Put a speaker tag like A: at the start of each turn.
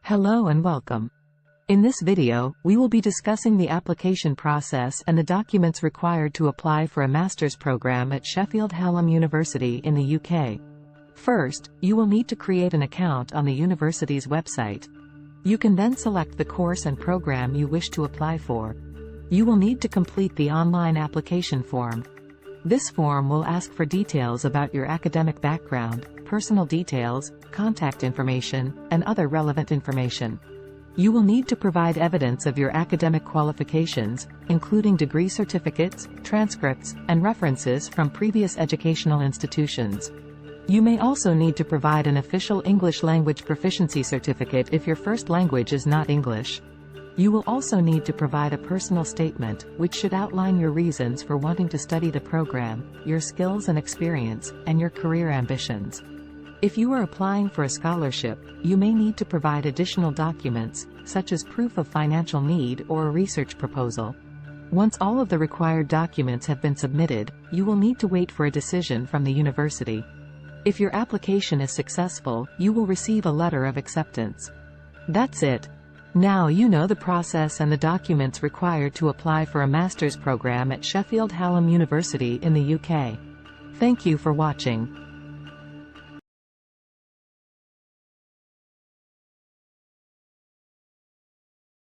A: Hello and welcome. In this video, we will be discussing the application process and the documents required to apply for a master's program at Sheffield Hallam University in the UK. First, you will need to create an account on the university's website. You can then select the course and program you wish to apply for. You will need to complete the online application form. This form will ask for details about your academic background, personal details, contact information, and other relevant information. You will need to provide evidence of your academic qualifications, including degree certificates, transcripts, and references from previous educational institutions. You may also need to provide an official English language proficiency certificate if your first language is not English. You will also need to provide a personal statement, which should outline your reasons for wanting to study the program, your skills and experience, and your career ambitions. If you are applying for a scholarship, you may need to provide additional documents, such as proof of financial need or a research proposal. Once all of the required documents have been submitted, you will need to wait for a decision from the university. If your application is successful, you will receive a letter of acceptance. That's it. Now you know the process and the documents required to apply for a master's program at Sheffield Hallam University in the UK. Thank you for watching.